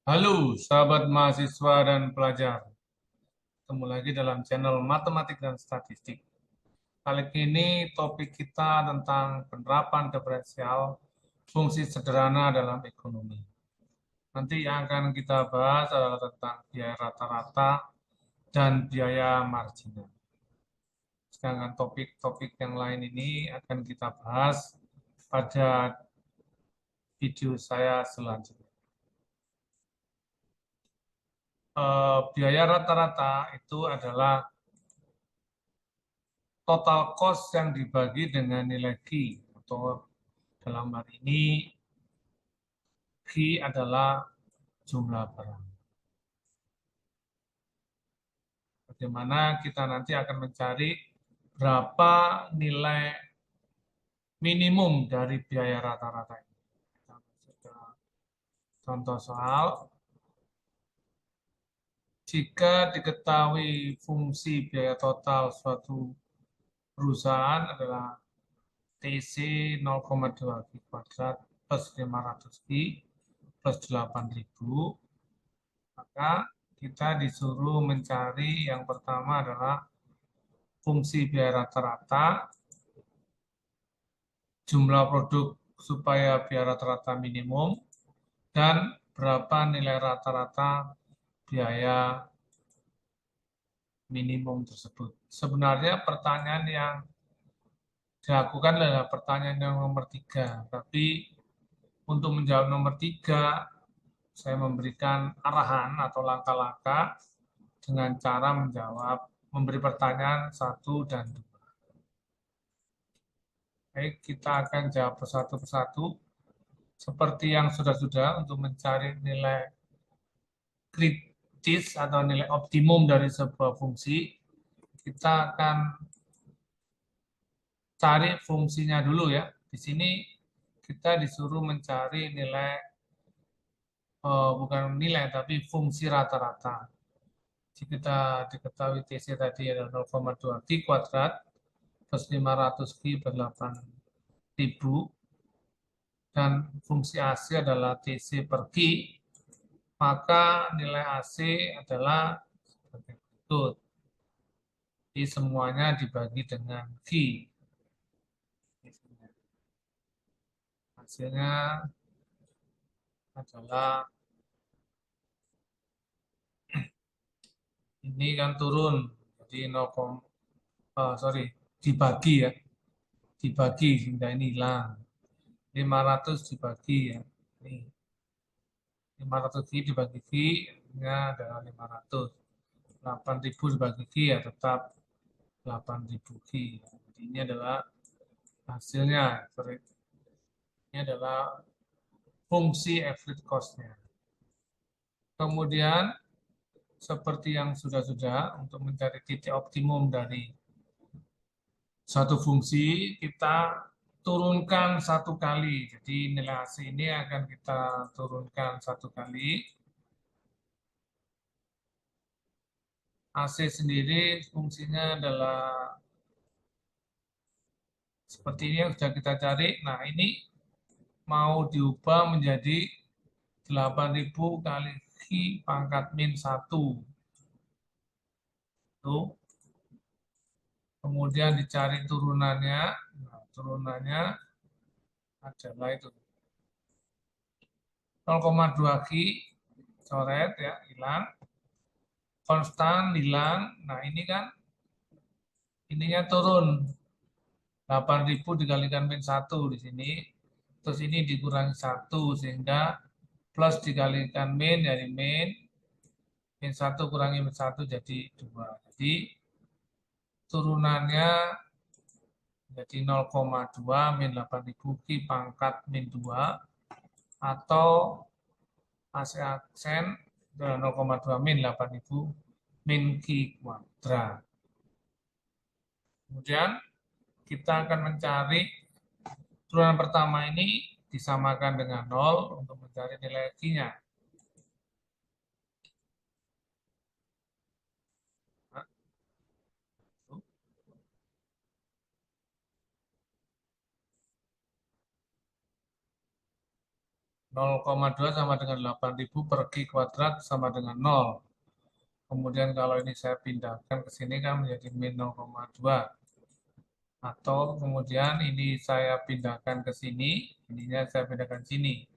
Halo, sahabat mahasiswa dan pelajar. Ketemu lagi dalam channel Matematik dan Statistik. Kali ini topik kita tentang penerapan diferensial fungsi sederhana dalam ekonomi. Nanti yang akan kita bahas adalah tentang biaya rata-rata dan biaya marginal. Sedangkan topik-topik yang lain ini akan kita bahas pada video saya selanjutnya. Biaya rata-rata itu adalah total cost yang dibagi dengan nilai Q, atau dalam hal ini Q adalah jumlah barang. Bagaimana kita nanti akan mencari berapa nilai minimum dari biaya rata-rata ini. Contoh soal, jika diketahui fungsi biaya total suatu perusahaan adalah TC 0,2 Q kuadrat plus 500 Q plus 8.000, maka kita disuruh mencari yang pertama adalah fungsi biaya rata-rata, jumlah produk supaya biaya rata-rata minimum, dan berapa nilai rata-rata biaya minimum tersebut. Sebenarnya pertanyaan yang dilakukan adalah pertanyaan yang nomor 3, tapi untuk menjawab nomor 3, saya memberikan arahan atau langkah-langkah dengan cara memberi pertanyaan 1 dan 2. Baik, kita akan jawab satu persatu. Seperti yang sudah-sudah, untuk mencari nilai kritis atau nilai optimum dari sebuah fungsi, kita akan cari fungsinya dulu ya. Di sini kita disuruh mencari nilai, bukan nilai, tapi fungsi rata-rata. Jika kita diketahui TC tadi adalah 0,2 Q kuadrat plus 500 Q per 8.000, dan fungsi AC adalah TC per Q, maka nilai AC adalah sebagai berikut. Jadi semuanya dibagi dengan Q. Hasilnya adalah ini kan turun, jadi 0, sorry, dibagi ya, dibagi sehingga ini hilang. 500 dibagi ya, ini 500 Q dibagi Q, ini adalah 500. 8.000 dibagi Q ya tetap 8.000 Q. Jadi ini adalah hasilnya. Ini adalah fungsi average cost-nya. Kemudian seperti yang sudah-sudah, untuk mencari titik optimum dari satu fungsi, kita turunkan 1 kali. Jadi nilai AC ini akan kita turunkan 1 kali. AC sendiri fungsinya adalah seperti ini yang sudah kita cari. Nah, ini mau diubah menjadi 8.000 kali Q pangkat min 1. Tuh. Kemudian dicari turunannya. Nah, turunannya adalah itu 0,2 Q, coret ya, hilang. Konstan hilang. Nah, ini kan ininya turun. 8.000 dikalikan min 1 di sini. Terus ini dikurangi 1 sehingga plus dikalikan min dari min. Min 1 kurangi min 1 jadi 2. Jadi turunannya jadi 0,2 min 8.000 Q pangkat min 2, atau AC aksen 0,2 min 8.000 min Q kuadrat. Kemudian kita akan mencari turunan pertama ini disamakan dengan 0 untuk mencari nilai Q-nya. 0,2 sama dengan 8.000 per Q kuadrat sama dengan 0. Kemudian kalau ini saya pindahkan ke sini kan menjadi min 0,2. Atau kemudian ini saya pindahkan ke sini, ininya saya pindahkan sini.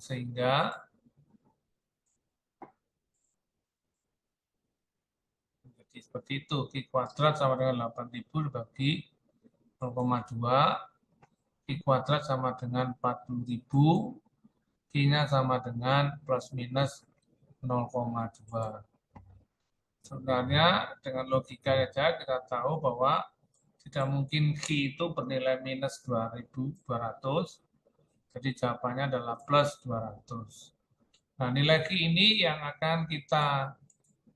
Sehingga jadi seperti itu, Q kuadrat sama dengan 8.000 dibagi 0,2, Q kuadrat sama dengan 40.000, Q-nya sama dengan plus minus 0,2. Sebenarnya dengan logika saja kita tahu bahwa tidak mungkin Q itu bernilai minus 2.200, jadi jawabannya adalah plus 200. Nah, nilai Q ini yang akan kita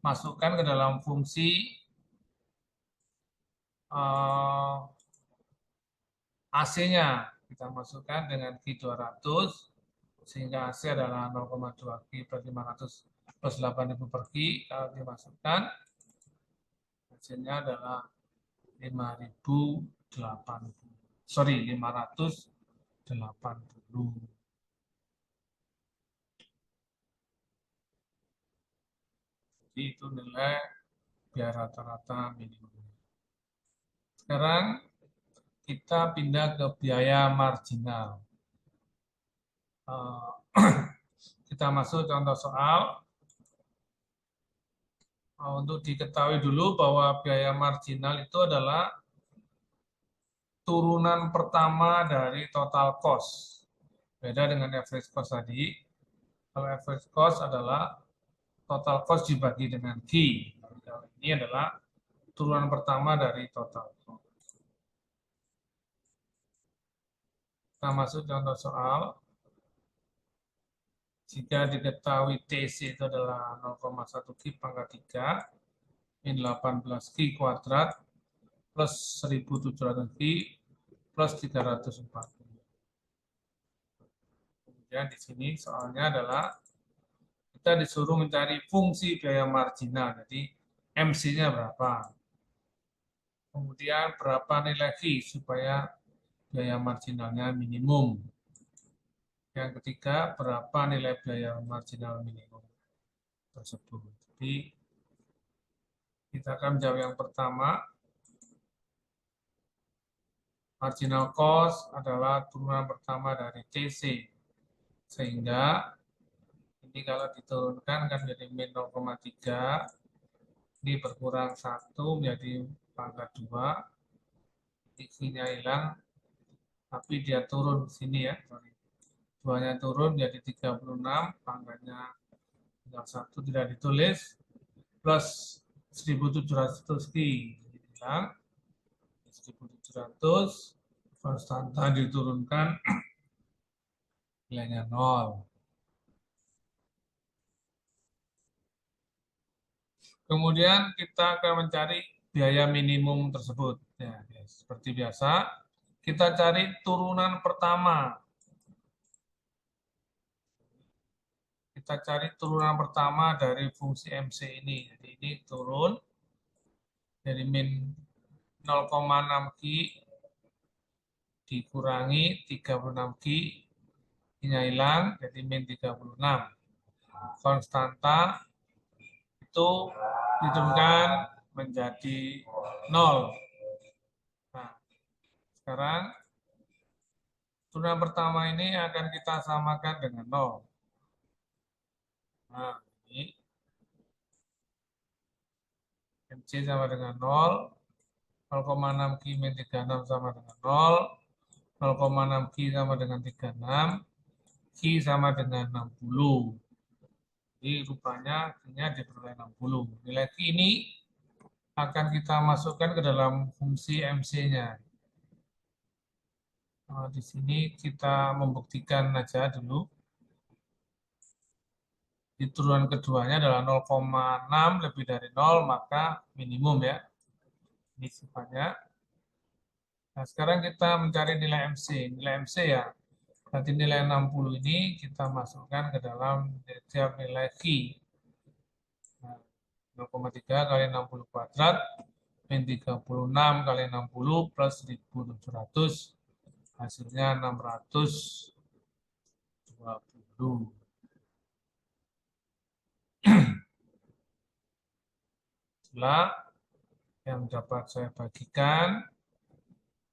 masukkan ke dalam fungsi AC-nya. Kita masukkan dengan Q 200, sehingga AC adalah 0,2 Q per 500 plus 8.000 per Q. Kalau dimasukkan, hasilnya adalah 5.080. Sorry, 580. Jadi itu nilai biaya rata-rata minimum. Sekarang kita pindah ke biaya marginal. Kita masuk contoh soal. Untuk diketahui dulu bahwa biaya marginal itu adalah turunan pertama dari total cost. Beda dengan average cost tadi. Kalau average cost adalah total cost dibagi dengan Q. Ini adalah turunan pertama dari total cost. Kita masuk contoh soal. Jika diketahui TC itu adalah 0,1 Q pangkat 3 min 18 Q kuadrat plus 1.700 Q plus 340. Kemudian di sini soalnya adalah kita disuruh mencari fungsi biaya marginal. Jadi MC-nya berapa. Kemudian berapa nilai Q supaya biaya marginalnya minimum. Yang ketiga, berapa nilai biaya marginal minimum tersebut. Jadi kita akan menjawab yang pertama. Marginal cost adalah turunan pertama dari TC. Sehingga ini kalau diturunkan kan menjadi min 0,3. Ini berkurang 1 menjadi pangkat 2. X-nya hilang. Tapi dia turun di sini ya. 2-nya turun menjadi 36. Pangkatnya tinggal 1 tidak ditulis. Plus 1.700 Q hilang. 1.700. Konstanta diturunkan. Nilainya 0. Kemudian kita akan mencari biaya minimum tersebut. Ya, seperti biasa, kita cari turunan pertama. Kita cari turunan pertama dari fungsi MC ini. Jadi ini turun dari min 0,6 Q dikurangi 36 Q, Q-nya hilang, jadi min 36. Konstanta itu diturunkan menjadi 0. Nah, sekarang turunan pertama ini akan kita samakan dengan 0. Nah, ini MC sama dengan 0, 0,6 Q min 36 sama dengan 0, 0,6 Q sama dengan 36, Q sama dengan 60. Jadi rupanya Q-nya diperoleh 60. Nilai Q ini akan kita masukkan ke dalam fungsi MC-nya. Nah, di sini kita membuktikan aja dulu. Di turunan keduanya adalah 0,6 lebih dari 0, maka minimum ya. Ini sifatnya. Nah, sekarang kita mencari nilai MC. Nilai MC ya, nanti nilai 60 ini kita masukkan ke dalam setiap nilai Q. Nah, 0,3 kali 60 kuadrat, min 36 kali 60 plus 1.700, hasilnya 600 2020. Itulah yang dapat saya bagikan.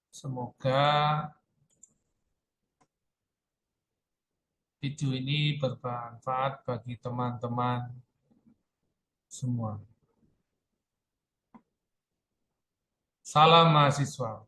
Semoga video ini bermanfaat bagi teman-teman semua. Salam mahasiswa.